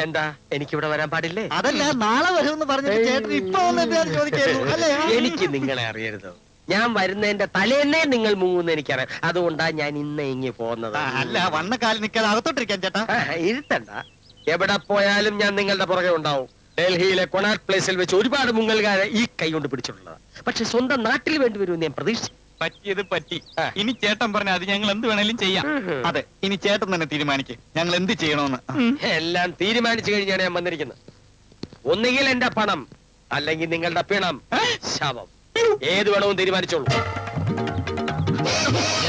എന്താ എനിക്കിവിടെ വരാൻ പാടില്ലേ? അതല്ല, നാളെ വരുമെന്ന് പറഞ്ഞിട്ട് ചേട്ടൻ ഇപ്പൊ വന്നിട്ട് ചോദിക്കായിരുന്നു അല്ലേ? എനിക്ക് നിങ്ങളെ അറിയരുതോ? ഞാൻ വരുന്നതിന്റെ തലേന്നേ നിങ്ങൾ മൂന്ന് എനിക്കറിയാം. അതുകൊണ്ടാ ഞാൻ ഇന്ന് ഇങ്ങി പോകുന്നത്. അല്ല, വന്ന കാലം നിൽക്കാതെ അകത്തോട്ടിരിക്കാൻ ചേട്ടാ. ഇരുത്തണ്ട. എവിടെ പോയാലും ഞാൻ നിങ്ങളുടെ പുറകെ ഉണ്ടാവും. ഡൽഹിയിലെ കൊണാട്ട് പ്ലേസിൽ വെച്ച് ഒരുപാട് മുങ്ങൽകാരെ ഈ കൈ കൊണ്ട് പിടിച്ചിട്ടുള്ളതാണ്. പക്ഷെ സ്വന്തം നാട്ടിൽ വേണ്ടി വരുമെന്ന് ഞാൻ പ്രതീക്ഷിച്ചു. പറ്റിയത് പറ്റി. ഇനി ചേട്ടൻ പറഞ്ഞ അത് ഞങ്ങൾ എന്ത് വേണേലും ചെയ്യാം. അതെ, ഇനി ചേട്ടൻ തന്നെ തീരുമാനിക്കും ഞങ്ങൾ എന്ത് ചെയ്യണമെന്ന്. എല്ലാം തീരുമാനിച്ചു കഴിഞ്ഞാണ് ഞാൻ വന്നിരിക്കുന്നത്. ഒന്നുകിൽ എന്റെ പണം, അല്ലെങ്കിൽ നിങ്ങളുടെ പിണം, ശവം. ഏത് വേണവും തീരുമാനിച്ചോളൂ.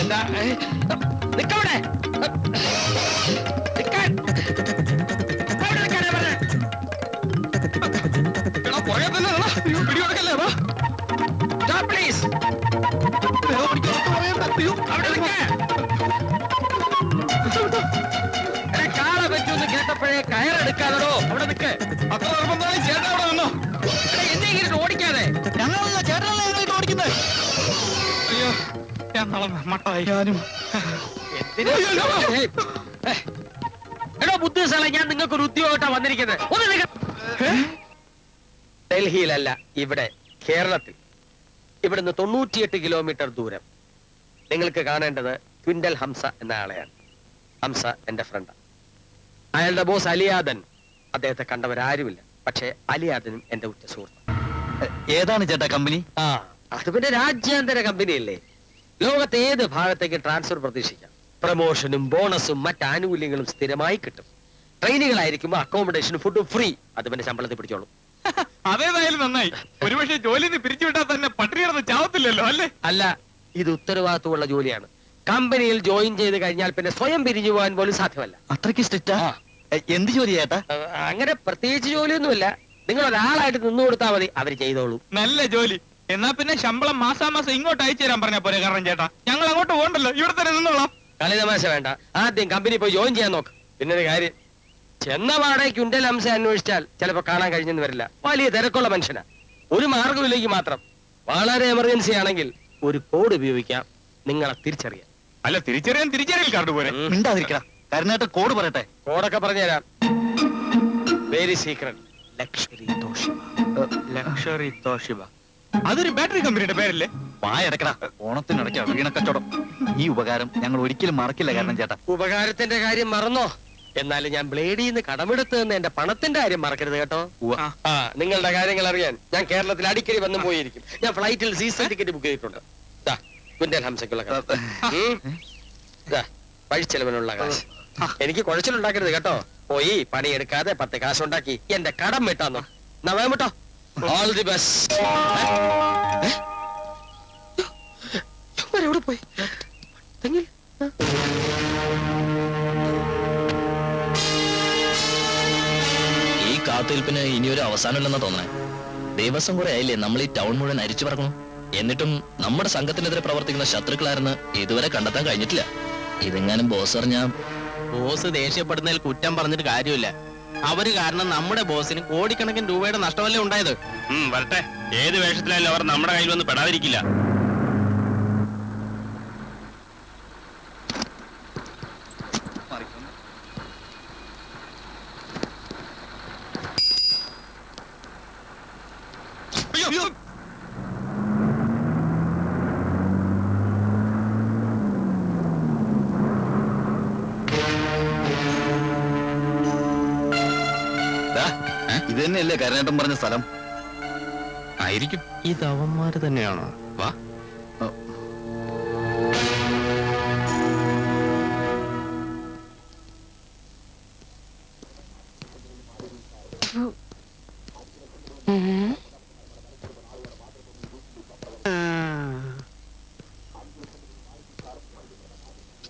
എന്താ നിക്കവിടെ? കാള പറ്റൂന്ന് കേട്ടപ്പോഴേ കയറെടുക്കാതോ അവിടെ നിൽക്ക്. അത്ര നിർബന്ധമായി ചേട്ടൻ അവിടെ വന്നോ? എന്തെങ്കിലും ഓടിക്കാതെ. ഞങ്ങളല്ല, ചേട്ടനല്ല ഞങ്ങൾ ഓടിക്കുന്നത്. അയ്യോ, ഞാൻ നാളെ മട്ടായി. ഞാനും എടോ ബുദ്ധിസാല, ഞാൻ നിങ്ങൾക്ക് ഒരു ഉദ്യോഗമായിട്ടാ വന്നിരിക്കുന്നത്. ഡൽഹിയിലല്ല, ഇവിടെ കേരളത്തിൽ. ഇവിടുന്ന് 98 കിലോമീറ്റർ ദൂരം. നിങ്ങൾക്ക് കാണേണ്ടത് ട്വിൻഡൽ ഹംസ എന്ന ആളെയാണ്. ഹംസ എന്റെ ഫ്രണ്ടാണ്. അയാളുടെ ബോസ് അലിയാദൻ. അദ്ദേഹത്തെ കണ്ടവരാരുമില്ല. പക്ഷേ അലിയാദനും എന്റെ ഉറ്റ സുഹൃത്ത്. ഏതാണ് ചേട്ടാ കമ്പനി? അത് പിന്നെ രാജ്യാന്തര കമ്പനിയല്ലേ. ലോകത്തെ ഏത് ഭാഗത്തേക്ക് ട്രാൻസ്ഫർ പ്രതീക്ഷിക്കാം. പ്രമോഷനും ബോണസും മറ്റ് ആനുകൂല്യങ്ങളും സ്ഥിരമായി കിട്ടും. ട്രെയിനുകളായിരിക്കുമ്പോ അക്കോമഡേഷനും ഫുഡും ഫ്രീ. അത് പിന്നെ ശമ്പളത്തിൽ പിടിച്ചോളും. അതേതായാലും നന്നായി. ഒരുപക്ഷെ ജോലിന്ന് പിരിച്ചുവിട്ടാൽ തന്നെ പട്ടിണി കിടന്ന് ചാവത്തില്ലല്ലോ അല്ലേ? അല്ല, ഇത് ഉത്തരവാദിത്വമുള്ള ജോലിയാണ്. കമ്പനിയിൽ ജോയിൻ ചെയ്ത് കഴിഞ്ഞാൽ പിന്നെ സ്വയം പിരിഞ്ഞു പോകാൻ പോലും സാധ്യമല്ല. അത്രയ്ക്ക് സ്ട്രിക്റ്റാ? എന്ത് ജോലി ചേട്ടാ? അങ്ങനെ പ്രത്യേകിച്ച് ജോലിയൊന്നുമില്ല. നിങ്ങൾ ഒരാളായിട്ട് നിന്നു കൊടുത്താൽ മതി, അവര് ചെയ്തോളൂ. നല്ല ജോലി. എന്നാ പിന്നെ ശമ്പളം മാസാമാസം ഇങ്ങോട്ട് അയച്ചു തരാൻ പറഞ്ഞ പോലെ. കാരണം ചേട്ടാ, ഞങ്ങൾ അങ്ങോട്ട് പോകണ്ടല്ലോ, ഇവിടെ തന്നെ നിന്നോളാം. കളി തമാശ വേണ്ട. ആദ്യം കമ്പനി പോയി ജോയിൻ ചെയ്യാൻ നോക്ക്. പിന്നെ ഒരു കാര്യം, ചെന്ന പാടെ ട്വിൻഡൽ ഹംസ അന്വേഷിച്ചാൽ ചിലപ്പോ കാണാൻ കഴിഞ്ഞെന്ന് വരില്ല. വലിയ തിരക്കുള്ള മനുഷ്യനാ. ഒരു മാർഗമില്ലെങ്കിൽ മാത്രം വളരെ എമർജൻസി ആണെങ്കിൽ ഒരു കോഡ് ഉപയോഗിക്കാം നിങ്ങളെ തിരിച്ചറിയാൻ. അല്ല, തിരിച്ചറിയൽ കാർഡ് പോലെ. മിണ്ടാതിരിക്കണം. കരുണേട്ടൻ കോഡ് പറയട്ടെ. കോഡൊക്കെ പറഞ്ഞുതരാം. Very secret. Luxury Toshiba. Luxury Toshiba. അതൊരു ബാറ്ററി കമ്പനിയുടെ പേരല്ലേ? വായടക്കടാ. ഓണത്തിനിടയ്ക്കാ വീണ കച്ചവടം. ഈ ഉപകാരം ഞങ്ങൾ ഒരിക്കലും മറക്കില്ല. കാരണം ചേട്ടാ, ഉപകാരത്തിന്റെ കാര്യം മറന്നോ? എന്നാലും ഞാൻ ബ്ലേഡിൽ നിന്ന് കടമെടുത്ത് നിന്ന് എന്റെ പണത്തിന്റെ കാര്യം മറക്കരുത് കേട്ടോ. നിങ്ങളുടെ കാര്യങ്ങൾ അറിയാൻ ഞാൻ കേരളത്തിൽ അടിക്കടി വന്നും പോയിരിക്കും. ഞാൻ ഫ്ലൈറ്റിൽ സീസൺ ടിക്കറ്റ് ബുക്ക് ചെയ്തിട്ടുണ്ട്. ട്വിൻഡൽ ഹംസക്കുള്ള വഴിച്ചെലവിനുള്ള കാശ്. എനിക്ക് കുഴച്ചിലുണ്ടാക്കരുത് കേട്ടോ. പോയി പണിയെടുക്കാതെ 10 കാശുണ്ടാക്കി എന്റെ കടം വിട്ടാന്നോ. നവയം വിട്ടോ. All the best. എവിടെ പോയി? ഈ കാത്തിരിപ്പിന് ഇനിയൊരു അവസാനമില്ലെന്നാ തോന്നണേ. ദിവസം കുറെ ആയില്ലേ നമ്മൾ ഈ ടൗൺ മുഴുവൻ അരിച്ചു പറക്കണം. എന്നിട്ടും നമ്മുടെ സംഘത്തിനെതിരെ പ്രവർത്തിക്കുന്ന ശത്രുക്കളാരെന്ന് ഇതുവരെ കണ്ടെത്താൻ കഴിഞ്ഞിട്ടില്ല. ഇതെങ്ങാനും ബോസ് അറിഞ്ഞാ... ബോസ് ദേഷ്യപ്പെടുന്നതിൽ കുറ്റം പറഞ്ഞിട്ട് കാര്യമില്ല. അവര് കാരണം നമ്മുടെ ബോസിന് കോടിക്കണക്കിന് രൂപയുടെ നഷ്ടമല്ലേ ഉണ്ടായത്. വരട്ടെ. ഏത് വേഷത്തിലായാലും അവർ നമ്മുടെ കയ്യിൽ വന്ന് പെടാതിരിക്കില്ല. ഇത് തന്നെയല്ലേ കരുണേട്ടൻ പറഞ്ഞ സ്ഥലം? ആയിരിക്കും. ഇത് അവന്മാര് തന്നെയാണോ? വാ.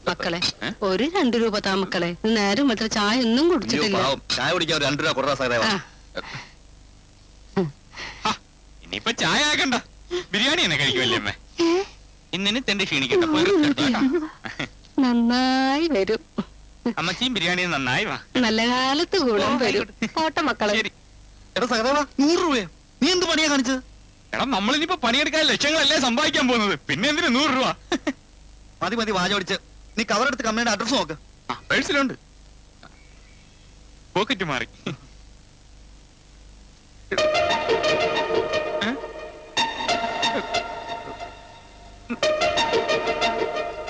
മക്കളെ, ഒരു 2 രൂപ താ മക്കളെ. നേരം എത്ര ചായ ഒന്നും കുടിച്ചിട്ടില്ല. ചായ കുടിക്കാൻ 2 രൂപ കുറവാ സഹദേവ. ഇനിയിപ്പൊ ചായ ആക്കണ്ട, ബിരിയാണി തന്നെ കഴിക്കുമല്ലേ അമ്മേ? ഇന്നിന് തെണ്ടി ക്ഷീണിക്കട്ടെ. നന്നായി വരും. അമ്മച്ചിയും ബിരിയാണി നന്നായി വാ. നല്ല കാലത്ത് ഗുണം വരും. പോട്ടെ മക്കളെ. എടാ സഹദേവ, 100 രൂപയോ? നീ എന്ത് പണിയാ കാണിച്ചത്? എടാ, നമ്മളിനിപ്പോ പണിയെടുക്കാൻ ലക്ഷങ്ങളല്ലേ സമ്പാദിക്കാൻ പോകുന്നത്. പിന്നെ എന്തിനു 100 രൂപ? മതി മതി, വാചോടിച്ച്. നീ കവറെടുത്ത് കമ്പനിയുടെ അഡ്രസ് നോക്ക്. പേഴ്സിലുണ്ട്. പോക്കറ്റ് മാറി.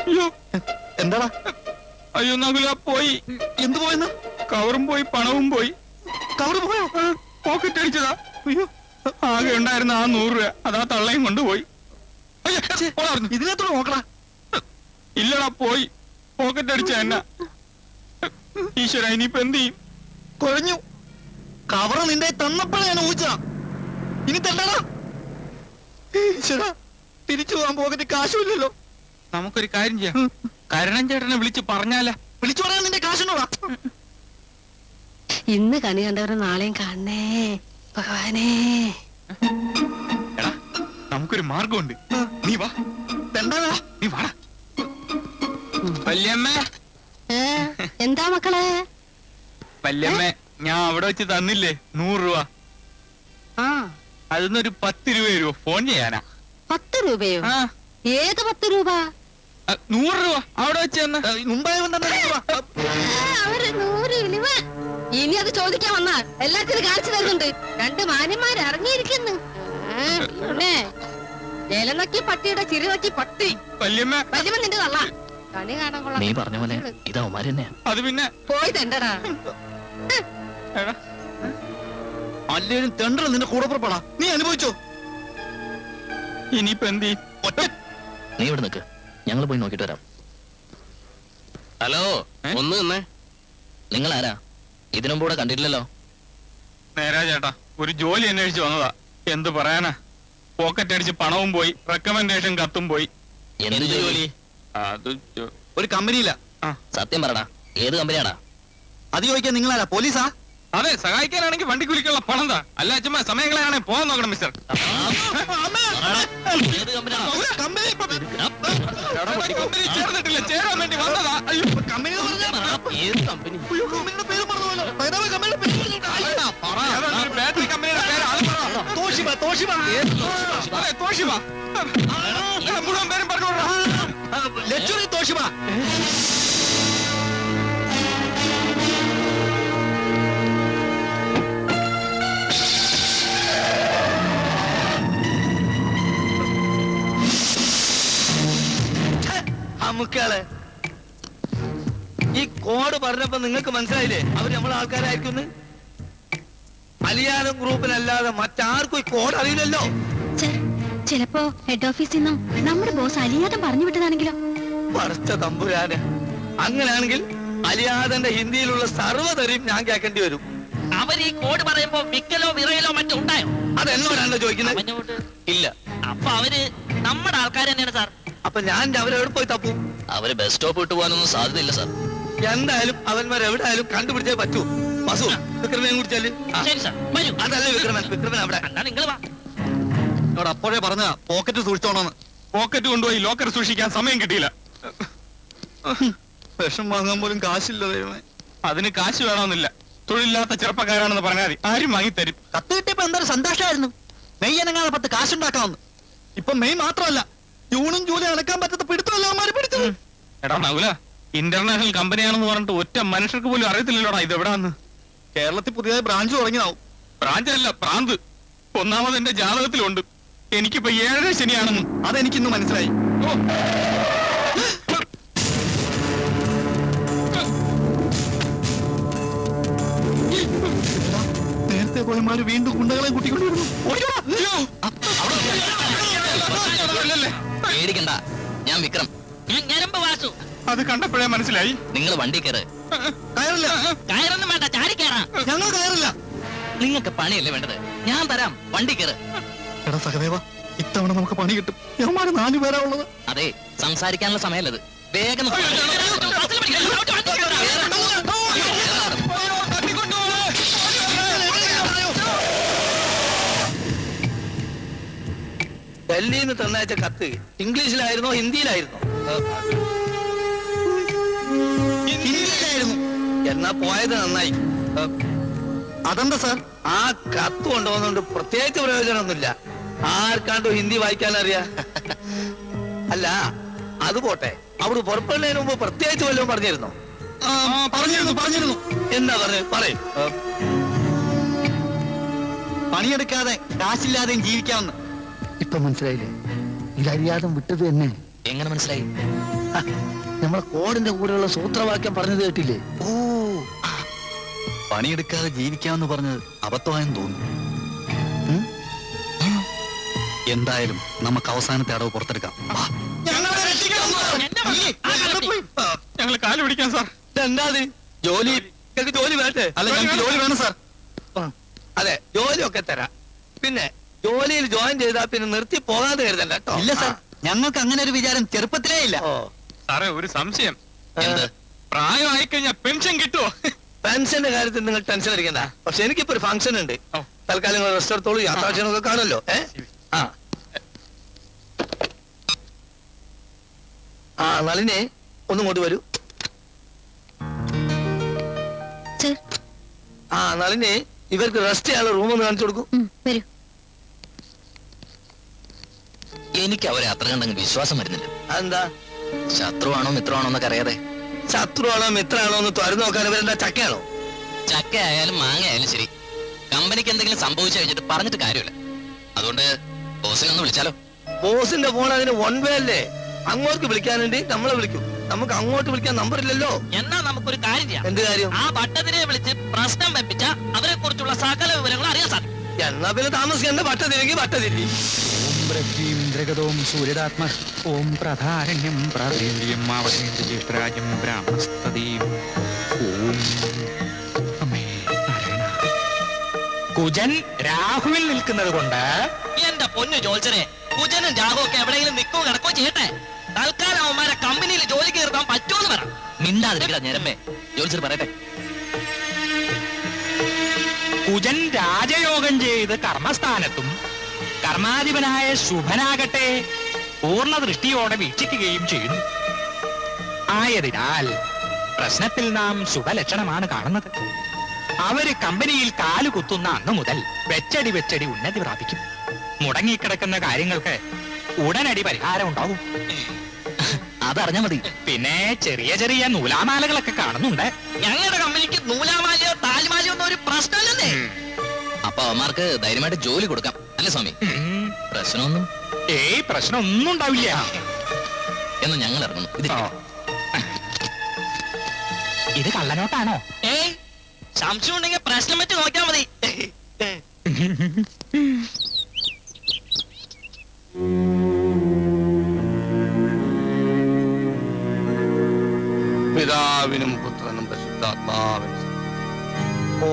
അയ്യോ എന്താടാ? അയ്യോ നകുല പോയി. എന്ത് പോയെന്ന്? കവറും പോയി, പണവും പോയി. കവറ് പോയോ? പോക്കറ്റ് അടിച്ചതാ. അയ്യോ ആകെ ഉണ്ടായിരുന്ന ആ 100 രൂപ അതാ തള്ളയും കൊണ്ടുപോയി. അയ്യോ, പോടാ. ഇതിനകത്തോട് നോക്കടാ. ഇല്ലടാ പോയി. പോക്കറ്റ് അടിച്ച എന്നാ. ഈശ്വര ഇനിയിപ്പോ എന്ത് ചെയ്യും? കുഴഞ്ഞു. കവറ് നിന്റെ തന്നപ്പോഴേ ഞാൻ ഊഹിച്ചതാ. ഇനി തല്ലടാ. ഈശ്വരാ, തിരിച്ചു പോകാൻ പോകറ്റ് കാശുമില്ലല്ലോ. നമുക്കൊരു കാര്യം ചെയ്യാം. കരണം ചേട്ടനെ വിളിച്ച് പറഞ്ഞാല. വിളിച്ചു പറയാൻ നിന്റെ കാശുണ്ടോടാ? ഇന്ന് കണി കണ്ടവരെ നാളെയും കാണണേ ഭഗവാനേ. എടാ നമുക്കൊരു മാർഗമുണ്ട്. നീ വാ. എന്താടാ? നീ വാടാ. വല്യമ്മ, ഏ, എന്താ മക്കളെ? വല്യമ്മ, ഞാൻ അവിടെ വെച്ച് തന്നില്ലേ 100 രൂപ, ആ, അതിന്നൊരു 10 രൂപ തരുമോ? ഫോൺ ചെയ്യാനാ. 10 രൂപയോ? ആ, ഏത് 10 രൂപ? 100 രൂപ അവിടെ വെച്ച് തന്നെ. മുമ്പായി വന്നെ അവര് 100 രൂപ. ഇനി അത് ചോദിക്കാൻ വന്നാ എല്ലാത്തിനും കാണിച്ചു തരുന്നുണ്ട്. 2 മാന്യന്മാർ ഇറങ്ങിയിരിക്കുന്നു. പിന്നെ ജലം നക്കി പട്ടിയുടെ ചിരി നക്കി പട്ടി. വല്യമ്മ, വലിയ നിന്റെ തള്ള കണി കാണാൻ കൊള്ളാം. നീ പറഞ്ഞ പോലെ ഇത് അവന്മാര് തന്നെയാ. അത് പിന്നെ പോയി തെണ്ടടാ. എടാ, അല്ലേലും തെണ്ടൽ നിന്റെ കൂടെ പുറപ്പെടാ. നീ അനുഭവിച്ചോ? ഇനിയിപ്പോ എന്ത് ചെയ്യും? ഒറ്റ നീ ഇവിടെ നിൽക്ക്, ഞങ്ങൾ പോയി നോക്കിട്ട് വരാം. ഹലോ, ഒന്ന് നിന്നേ. നിങ്ങൾ ആരാ? ഇതിനും കൂടെ കണ്ടിട്ടില്ലല്ലോ. നേരാ ചേട്ടാ, ഒരു ജോലി അന്വേഷിച്ച് വന്നതാ. എന്ത് പറയാനാ, പോക്കറ്റ് അടിച്ച് പണവും പോയി, റെക്കമെൻഡേഷൻ കത്തും പോയി. എന്ത് ജോലി? അത് ഒരു കമ്പനിയില്ല. സത്യം പറടാ, ഏത് കമ്പനിയാടാ? അത് ചോദിക്കാൻ നിങ്ങളാരാ? പോലീസാ? അതെ, സഹായിക്കാനാണെങ്കിൽ വണ്ടി കുലിക്കുള്ള പണം താ. അല്ല അച്ഛമ്മ, സമയങ്ങളാണെ പോകാൻ നോക്കണം മിസ്റ്റർ. ഏത് കമ്പനിയാടാ? കമ്പനി കമ്പനി ചേർന്നിട്ടില്ല, ചേരാൻ വേണ്ടി വന്നതാ. അയ്യോ, കമ്പനി എന്ന് പറഞ്ഞാ- ഏത് കമ്പനി? അയ്യോ, കമ്പനിയുടെ പേര് മറന്നുപോയല്ലോ. പൈതാവ് കമ്പനിയുടെ പേര് പറഞ്ഞിട്ടാ. ഏതാണ് ഒരു ബാറ്ററി കമ്പനിയുടെ പേര്? അത് പറ. Toshiba, Toshiba. അതെ, തോഷിബ. എടാ, മുഴുവൻ പേരും പറഞ്ഞോളാം. Luxury Toshiba. അമുക്കളെ, ഈ കോഡ് പറഞ്ഞപ്പോ നിങ്ങൾക്ക് മനസ്സിലായില്ലേ അവര് നമ്മളെ ആൾക്കാരായിരിക്കും? അലിയാനം ഗ്രൂപ്പിനല്ലാതെ മറ്റാർക്കും ഈ കോഡ് അറിയില്ലല്ലോ. ചിലപ്പോ ഹെഡ് ഓഫീസിൽ നിന്നും നമ്മുടെ ബോസ് അലിയാദം പറഞ്ഞു വിട്ടതാണെങ്കിലോ? പറിച്ച തമ്പുരാന്. അങ്ങനെയാണെങ്കിൽ അലിയാദന്റെ ഹിന്ദിയിലുള്ള സർവ്വതരെയും ഞാൻ കേൾക്കേണ്ടി വരും. അവർ ഈ കോഡ് പറയുമ്പോ വിക്കലോ വിറയലോ മറ്റോ ഉണ്ടായോ? അതെന്നോടാണല്ലോ ചോദിക്കുന്നത്? ഇല്ല. അപ്പൊ അവര് നമ്മുടെ ആൾക്കാർ തന്നെയാണ് സാർ. അപ്പൊ ഞാൻ അവരെവിടെ പോയി തപ്പും? അവര് ബസ് സ്റ്റോപ്പ് വിട്ടു പോകാനൊന്നും സാധ്യതയില്ല സാർ. എന്തായാലും അവന്മാർ എവിടെയായാലും കണ്ടുപിടിച്ചേ പറ്റൂ. വസു, വിക്രമനെ കുറിച്ചാല് ശരി സാർ, വരൂ. അതല്ലേ വിക്രമൻ. വിക്രമൻ അവിടെ എന്നാ നിങ്ങൾ വാ. എന്നോട് അപ്പോഴേ പറഞ്ഞ പോക്കറ്റ് സൂക്ഷിച്ചോണെന്ന്. പോക്കറ്റ് കൊണ്ടുപോയി ലോക്കർ സൂക്ഷിക്കാൻ സമയം കിട്ടിയില്ല. വിഷം വാങ്ങാൻ പോലും കാശില്ല ദൈവമേ. അതിന് കാശ് വേണമെന്നില്ല. തൊഴിലില്ലാത്ത ചെറുപ്പക്കാരാണെന്ന് പറഞ്ഞാൽ മതി, ആരും വാങ്ങിത്തരും. കത്ത് കിട്ടിയപ്പോ എന്തൊരു സന്തോഷമായിരുന്നു. മെയ് അനങ്ങാതെ 10 കാശുണ്ടാക്കാമെന്ന്. ഇപ്പൊ മെയ് മാത്രമല്ല, ജൂണും ജൂലൈ അടക്കാൻ പറ്റാത്ത പിടുത്തമല്ല അവന്മാര് പിടിച്ചത്. എടാ നകുല, ഇന്റർനാഷണൽ കമ്പനിയാണെന്ന് പറഞ്ഞിട്ട് ഒറ്റ മനുഷ്യർക്ക് പോലും അറിയത്തില്ലല്ലോടാ ഇത് എവിടാന്ന്. കേരളത്തിൽ പുതിയതായി ബ്രാഞ്ച് തുടങ്ങിയതാവും. ബ്രാഞ്ചല്ല, പ്രാന്ത്. ഒന്നാമത് എന്റെ ജാതകത്തിലുണ്ട് എനിക്കിപ്പോ 7 ശനിയാണെന്ന്. അതെനിക്കിന്ന് മനസ്സിലായി. ഓ, നേരത്തെ പോയമാര് വീണ്ടും ഗുണ്ടകളെ കൂട്ടിക്കൊണ്ടിരുന്നു. അയ്യോ, അല്ലല്ലേ. പേടിക്കണ്ട, ഞാൻ വിക്രം. ഞാൻ ഞരമ്പ് വാസു. അത് കണ്ടപ്പോഴേ മനസ്സിലായി. നിങ്ങൾ വണ്ടി കയറ്. കയറില്ല. കയറൊന്നും വേണ്ട, ചാടി കയറാം. ഞങ്ങൾ കയറില്ല. നിങ്ങൾക്ക് പണിയല്ലേ വേണ്ടത്, ഞാൻ തരാം. വണ്ടി കയറ്. എടാ സഹദേവ, ഇത്തവണ നമുക്ക് പണി കിട്ടും. യവന്മാര് 4 പേരാ ഉള്ളത്. അതെ, സംസാരിക്കാനുള്ള സമയമല്ലത്. വേഗം അയ്യോ, ബസ്സിൽ പിടിക്കണം, അങ്ങോട്ട് വണ്ടി കയറാം. ഡൽഹിയിൽ നിന്ന് തന്നയച്ച കത്ത് ഇംഗ്ലീഷിലായിരുന്നോ ഹിന്ദിയിലായിരുന്നോ? ഹിന്ദിയിലായിരുന്നു. എന്നാ പോയത് നന്നായി. അതെന്താ സാർ? ആ കത്ത് കൊണ്ടുപോകുന്നോണ്ട് പ്രത്യേകിച്ച് പ്രയോജനമൊന്നുമില്ല. ആർക്കാണ്ടോ ഹിന്ദി വായിക്കാനറിയാ. അല്ല അത് പോട്ടെ, അവിടെ പുറപ്പെടുന്നതിന് മുമ്പ് പ്രത്യേകിച്ച് വല്ലതും പറഞ്ഞിരുന്നോ? പറഞ്ഞിരുന്നു. എന്താ പറഞ്ഞത് പറയും? പണിയെടുക്കാതെ കാശില്ലാതെയും ജീവിക്കാമെന്ന്. ഇപ്പൊ മനസ്സിലായില്ലേ? ഇതറിയാതെ വിട്ടത് തന്നെ. എങ്ങനെ മനസ്സിലായി? നമ്മളെ കോഡിന്റെ കൂടെയുള്ള സൂത്രവാക്യം പറഞ്ഞത് കേട്ടില്ലേ? ഓ, പണിയെടുക്കാതെ ജീവിക്കാമെന്ന് പറഞ്ഞത് അബദ്ധമായെന്ന് തോന്നുന്നു. എന്തായാലും നമുക്ക് അവസാനത്തെ അടവ് പുറത്തെടുക്കാം. വാ. ഞങ്ങൾ കാല് പിടിക്കാം സാർ. എന്താ ജോലി? നിങ്ങൾക്ക് ജോലി വേണ്ടേ? അല്ല, ഞങ്ങൾക്ക് ജോലി വേണം സാർ. അതെ, ജോലിയൊക്കെ തരാം. പിന്നെ ജോലിയിൽ ജോയിൻ ചെയ്താൽ പിന്നെ നിർത്തി പോകാതെ കരുതണ്ട കേട്ടോ. ഇല്ല സാർ, ഞങ്ങൾക്ക് അങ്ങനെ ഒരു വിചാരം ചെറുപ്പത്തിലേ ഇല്ല. ഓ, സാറേ ഒരു സംശയം. എന്ത്? പ്രായമായി കഴിഞ്ഞാൽ പെൻഷൻ കിട്ടുമോ? പെൻഷന്റെ കാര്യത്തിൽ നിങ്ങൾ ടെൻഷൻ അടിക്കണ്ട. പക്ഷെ എനിക്കിപ്പോ ഒരു ഫംഗ്ഷൻ ഉണ്ട്. ഓ. തൽക്കാലം നിങ്ങൾ റെസ്റ്റ് എടുത്തോളൂ. യാത്രാക്ഷണമൊക്കെ കാണുമല്ലോ. ആ നളിനെ ഒന്നും ഇങ്ങോട്ട് വരൂ. സർ, ആ നളിനെ ഇവർക്ക് റെസ്റ്റ് ചെയ്യാനുള്ള റൂം ഒന്ന് കാണിച്ചു കൊടുക്കും. വരൂ. എനിക്ക് അവരെ അത്ര കണ്ടങ്ങ് വിശ്വാസം വരുന്നില്ല. അതെന്താ? ശത്രുവാണോ മിത്രമാണോ എന്നൊക്കെ അറിയാതെ. ശത്രുവാണോ മിത്രാണോ എന്ന് തുറന്നു നോക്കാൻ ഇവരെന്താ ചക്കയാണോ? ചക്ക ആയാലും മാങ്ങ ആയാലും ശരി, കമ്പനിക്ക് എന്തെങ്കിലും സംഭവിച്ചു കഴിഞ്ഞിട്ട് പറഞ്ഞിട്ട് കാര്യമില്ല. അതുകൊണ്ട് ബോസിനെ ഒന്ന് വിളിച്ചാലോ? ബോസിന്റെ ഫോൺ അതിന് വൺ വേ അല്ലേ? അങ്ങോട്ട് വിളിക്കാനുണ്ട്, നമ്മളെ വിളിക്കും. നമുക്ക് അങ്ങോട്ട് വിളിക്കാൻ നമ്പർ ഇല്ലല്ലോ. എന്നാ നമുക്കൊരു കാര്യം ചെയ്യാം. എന്ത് കാര്യം? ആ ഭട്ടതിരെ വിളിച്ച് പ്രശ്നം വെപ്പിച്ച അവരെ കുറിച്ചുള്ള സകല വിവരങ്ങളും അറിയാൻ സാധിക്കും. എന്നാ പിന്നെ താമസിക്കണ്ട. പട്ട തിരികെ പട്ട തിരി. ബ്രഹ്മീം ദ്രഗതോം സൂര്യതാത്മ ഓം പ്രധാരണ്യം പ്രാതേന്ദ്രിയം മാവധേന്ദ്രിയരാജം ബ്രാഹ്മസ്തദീം ഓം അമ്മേ നാരായണ. കുജൻ രാഹുവിൽ നിൽക്കുന്നത് കൊണ്ട് എന്റെ പൊന്നു ജോത്സരെ, കുജനും ജാഹും ഒക്കെ എവിടെയെങ്കിലും നിൽക്കോ കിടക്കോ ചെയ്യട്ടെ. തൽക്കാലം അവന്മാരെ കമ്പനിയിൽ ജോലിക്ക് നിർത്താൻ പറ്റുമെന്ന് പറ. മിണ്ടാതിരിക്കട ഞരമ്പേ. ജോലിച്ചർ പറയട്ടെ. കുജൻ രാജയോഗം ചെയ്ത് കർമ്മസ്ഥാനത്തും കർമാധിപനായ ശുഭനാകട്ടെ പൂർണ്ണ ദൃഷ്ടിയോടെ വീക്ഷിക്കുകയും ചെയ്യുന്നു. ആയതിനാൽ പ്രശ്നത്തിൽ നാം ശുഭലക്ഷണമാണ് കാണുന്നത്. അവര് കമ്പനിയിൽ കാലുകുത്തുന്ന അന്നു മുതൽ വെച്ചടി വെച്ചടി ഉന്നതി പ്രാപിക്കും. മുടങ്ങിക്കിടക്കുന്ന കാര്യങ്ങൾക്ക് ഉടനടി പരിഹാരം ഉണ്ടാവും. അതറിഞ്ഞാ മതി. പിന്നെ ചെറിയ ചെറിയ നൂലാമാലകളൊക്കെ കാണുന്നുണ്ട്. ഞങ്ങളുടെ കമ്പനിക്ക് നൂലാമാലയോ താലിമാലയോ ഒന്നും ഒരു പ്രശ്നമില്ലെന്നേ. അപ്പൊ അവന്മാർക്ക് ധൈര്യമായിട്ട് ജോലി കൊടുക്കാം അല്ലേ സ്വാമി? പ്രശ്നമൊന്നും ഏയ് പ്രശ്നമൊന്നും ഉണ്ടാവില്ല. എന്ന് ഞങ്ങൾ ഇറങ്ങുന്നു. ഇത് ആ. ഇത് കള്ളനോട്ടാണോ? ഏയ്, സംശയം ഉണ്ടെങ്കിൽ പ്രശ്നം വെച്ച് നോക്കിയാൽ മതി. പിതാവിനും പുത്രനും പരിശുദ്ധാത്മാവിനും. ഓ,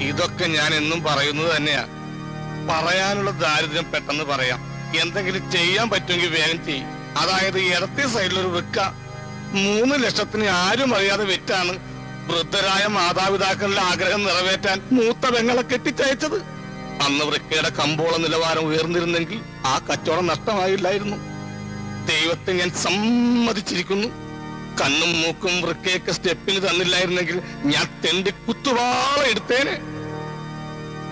ഇതൊക്കെ ഞാൻ എന്നും പറയുന്നത് തന്നെയാ. പറയാനുള്ള ദാരിദ്ര്യം പെട്ടെന്ന് പറയാം. എന്തെങ്കിലും ചെയ്യാൻ പറ്റുമെങ്കിൽ വേഗം ചെയ്യും. അതായത് ഇടത്തെ സൈഡിലൊരു വൃക്ക 3 ലക്ഷത്തിന് ആരും അറിയാതെ വിറ്റാണ് വൃദ്ധരായ മാതാപിതാക്കളുടെ ആഗ്രഹം നിറവേറ്റാൻ മൂത്ത പെങ്ങളെ കെട്ടിച്ചയച്ചത്. അന്ന് വൃക്കയുടെ കമ്പോള നിലവാരം ഉയർന്നിരുന്നെങ്കിൽ ആ കച്ചവടം നഷ്ടമായില്ലായിരുന്നു. ദൈവത്തെ ഞാൻ സമ്മതിച്ചിരിക്കുന്നു. കണ്ണും മൂക്കും വൃക്കയൊക്കെ സ്റ്റെപ്പിന് തന്നില്ലായിരുന്നെങ്കിൽ ഞാൻ തെണ്ടി കുത്തുവാള എടുത്തേനെ.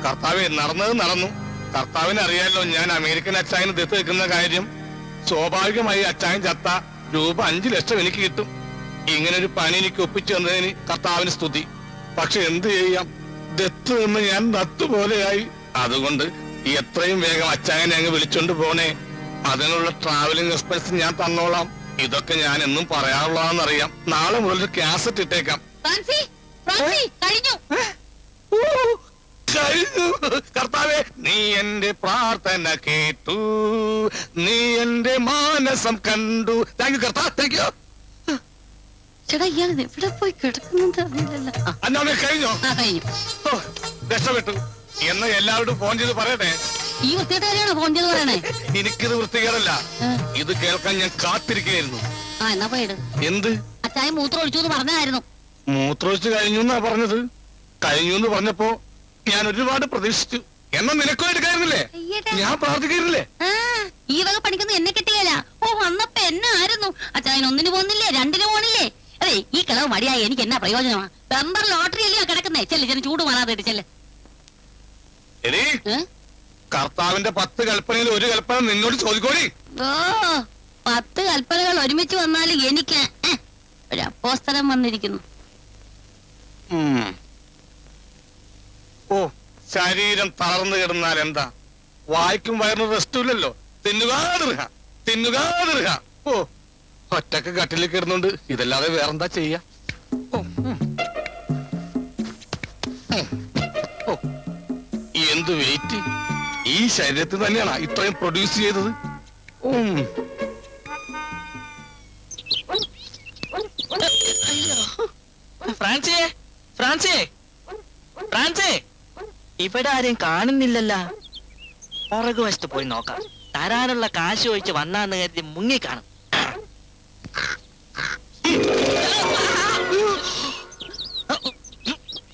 കർത്താവെ, നടന്നത് നടന്നു. കർത്താവിന് അറിയാലോ ഞാൻ അമേരിക്കൻ അച്ചായന് ദത്ത് വെക്കുന്ന കാര്യം. സ്വാഭാവികമായി അച്ചായൻ ചത്ത രൂപ 5 ലക്ഷം എനിക്ക് കിട്ടും. ഇങ്ങനൊരു പണി എനിക്ക് ഒപ്പിച്ചു തന്നതിന് കർത്താവിന് സ്തുതി. പക്ഷെ എന്ത് ചെയ്യാം, ദത്ത് നിന്ന് ഞാൻ നത്തുപോലെയായി. അതുകൊണ്ട് എത്രയും വേഗം അച്ചായനെ അങ്ങ് വിളിച്ചോണ്ട് പോണേ. അതിനുള്ള ട്രാവലിംഗ് എക്സ്പെൻസ് ഞാൻ തന്നോളാം. ഇതൊക്കെ ഞാൻ എന്നും പറയാറുള്ളതാണെന്നറിയാം. നാളെ മുതൽ ഒരു കാസറ്റ് ഇട്ടേക്കാം. ഫ്രാൻസി, ഫ്രാൻസി, കഴിഞ്ഞു. കഴിഞ്ഞു. കർത്താവേ, നീ എന്റെ പ്രാർത്ഥന കേട്ടു, നീ എന്റെ മാനസം കണ്ടു. താങ്ക് യു കർത്താവ്, താങ്ക് യു. ചേട്ടാ, ഇയാൾ എവിടെ പോയി കിടക്കുന്നത് അറിയില്ലല്ലോ. അന്നോടെ കഴിഞ്ഞോ? ആ, കഴിഞ്ഞു. ഓ, രക്ഷപ്പെട്ടു. എന്ന് എല്ലാവരോടും ഫോൺ ചെയ്ത് പറയട്ടെ. ഈ വൃത്തികേട്ടാരെയാണോ ഫോൺ ചെയ്ത് പറയണേ? എനിക്കിത് വൃത്തികേടല്ല. ഇത് കേൾക്കാൻ ഞാൻ കാത്തിരിക്കുകയായിരുന്നു. ആ, എന്നാ പോയിട്. എന്ത്? അച്ചായ മൂത്രം ഒഴിച്ചു എന്ന് പറഞ്ഞായിരുന്നു. മൂത്രമൊഴിച്ച് കഴിഞ്ഞു എന്നാ പറഞ്ഞത്. കഴിഞ്ഞു എന്ന് പറഞ്ഞപ്പോ ഞാൻ ഒരുപാട് പ്രതീക്ഷിച്ചു. എന്നാ നിനക്കും എടുക്കായിരുന്നില്ലേ? ഞാൻ പ്രാർത്ഥിക്കായിരുന്നില്ലേ? ആ, ഈ വക പണിക്കൊന്നും എന്നെ കിട്ടിയല്ല. ഓ, വന്നപ്പോ എന്നെ ആയിരുന്നു. അച്ചായൻ 1 പോകുന്നില്ലേ, 2 പോണില്ലേ? അതെ, ഈ കിളവ് മടിയായി എനിക്ക് എന്നാ പ്രയോജനമാ? ബമ്പർ ലോട്ടറി അല്ലയോ കിടക്കുന്നേ. ചെല്ല് ചെന്ന് ചൂട് മാറാതെ ചെല്ല്. എടീ, കർത്താവിന്റെ 10 കൽപ്പനയിൽ ഒരു കൽപ്പന നിന്നോട് ചോദിക്കോടി. ഓ, 10 കൽപ്പനകൾ ഒരുമിച്ച് വന്നാലും എനിക്ക് ഒരു അപ്പോസ്തലം വന്നിരിക്കുന്നു. ഉം. ഓ ശരീരം തളർന്നു കിടന്നാൽ എന്താ, വായിക്കും വയറിന് റെസ്റ്റും ഇല്ലല്ലോ. തിന്നുകാതിരുക. ഓ ഒറ്റക്ക് കട്ടിൽ കിടന്നുണ്ട്, ഇതല്ലാതെ വേറെന്താ ചെയ്യാ. ഓ, ഓ, എന്ത് വെയിറ്റ്! ഈ ശരീരത്തിൽ തന്നെയാണ് ഇത്രയും പ്രൊഡ്യൂസ് ചെയ്തത്. ഫ്രാൻസിയെ, ഫ്രാൻസിയെ, ഫ്രാൻസേ, ഇവിടെ ആരെയും കാണുന്നില്ലല്ലോ. പുറകു വശത്ത് പോയി നോക്കാം. തരാനുള്ള കാശ് ഒഴിച്ച് വന്നാന്ന് കരുതി മുങ്ങിക്കാണും.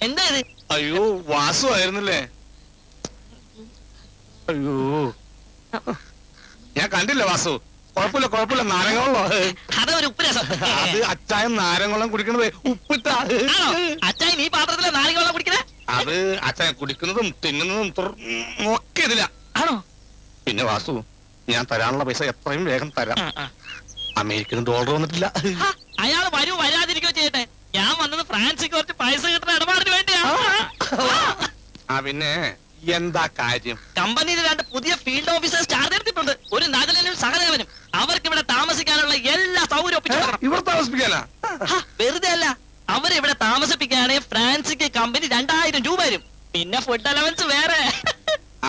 എന്താ ഇത്? അയ്യോ വാസു ആയിരുന്നില്ലേ? അയ്യോ ഞാൻ കണ്ടില്ല വാസു. കുഴപ്പമില്ല നാരങ്ങളുള്ളോ. അതൊരു ഉപ്പുരസം. അത് അച്ചായം നാരങ്ങളും കുടിക്കണത് ഉപ്പിട്ടാ. അച്ചായി നീ പാത്രത്തിലെ നാരങ്ങ കുടിക്കണേ? അത് അച്ചായം കുടിക്കുന്നതും തിന്നുന്നതും ഒക്കെ ഇതില്ല. ആണോ? പിന്നെ വാസു, ഞാൻ തരാനുള്ള പൈസ എത്രയും വേഗം തരാം. അമേരിക്കൻ ഡോളർ വന്നിട്ടില്ല. അയാൾ വരൂ വരാതിരിക്കുകയോ ചെയ്യട്ടെ. ഞാൻ വന്നത് ഫ്രാൻസിക്ക് കുറച്ച് പൈസ കിട്ടുന്ന ഇടപാടിന് വേണ്ടിയാ. പിന്നെ എന്താ കാര്യം? കമ്പനിയിൽ 2 പുതിയ ഫീൽഡ് ഓഫീസേഴ്സ് ചാർജ് എടുത്തിട്ടുണ്ട്. ഒരു നഗരനും സഹദേവനും. അവർക്ക് ഇവിടെ താമസിക്കാനുള്ള എല്ലാ സൗകര്യം ഒപ്പിച്ചു കൊടുക്കണം. ഇവിടെ താമസിപ്പിക്കാനാ? വെറുതെ അല്ല, അവരിവിടെ താമസിപ്പിക്കുകയാണെങ്കിൽ ഫ്രാൻസിക്ക് കമ്പനി 2000 രൂപ വരും. പിന്നെ ഫുഡ് അലവൻസ് വേറെ.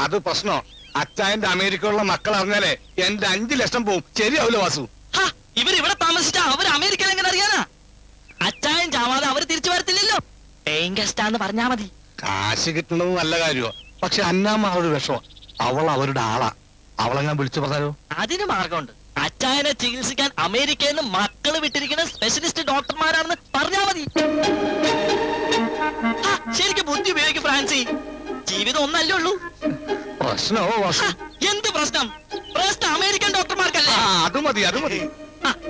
അത് പ്രശ്നോ? അച്ചായന്റെ അമേരിക്കയിലുള്ള മക്കൾ അറിഞ്ഞാലേ എന്റെ 5 ലക്ഷം പോവും. ശരിയാവില്ല വാസു? ഇവരിവിടെ താമസിച്ചാ അവർ അമേരിക്കയിൽ എങ്ങനെ അറിയാനാ? അച്ചായൻ ചാവാതെ അവര് തിരിച്ചു വരത്തില്ലല്ലോ. പേയിങ് ഗസ്റ്റാന്ന് പറഞ്ഞാ മതി. കാശ് കിട്ടുന്നത് നല്ല കാര്യമോ, പക്ഷെ അന്നാമ്മ അവരുടെ വിഷമോ. അവൾ അവരുടെ ആളാ. അവളെ ഞാൻ വിളിച്ചു പറഞ്ഞാലോ? അതിന് മാർഗമുണ്ട്. അച്ചായനെ ചികിത്സിക്കാൻ അമേരിക്കയിൽ നിന്ന് മക്കള് വിട്ടിരിക്കുന്ന സ്പെഷ്യലിസ്റ്റ് ഡോക്ടർമാരാണെന്ന് പറഞ്ഞാ മതി. ശരിക്കും ബുദ്ധി ഉപയോഗിക്കും ഫ്രാൻസി. ജീവിതം ഒന്നല്ലേ ഉള്ളൂ. പ്രശ്നമോ വാസു? എന്ത് പ്രശ്നം? പ്രശ്നം അമേരിക്കൻ ഡോക്ടർമാർക്കല്ലേ? അത് മതി.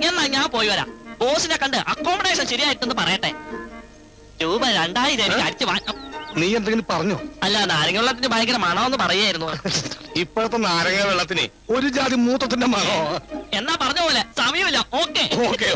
എന്നാ ഞാൻ പോയി വരാം. ബോസിനെ കണ്ട് അക്കോമഡേഷൻ ശരിയായിട്ടെന്ന് പറയട്ടെ. രൂപ 2000 എനിക്ക് അടിച്ചു മാറ്റം. നീ എന്തെങ്കിലും പറഞ്ഞോ? അല്ല, നാരങ്ങ വെള്ളത്തിന് ഭയങ്കര മണമെന്ന് പറയായിരുന്നു. ഇപ്പോഴത്തെ നാരങ്ങ വെള്ളത്തിന് ഒരു ജാതി മൂത്രത്തിന്റെ മണോ? എന്നാ പറഞ്ഞ പോലെ സമയമില്ല. ഓക്കെ. ഓക്കെ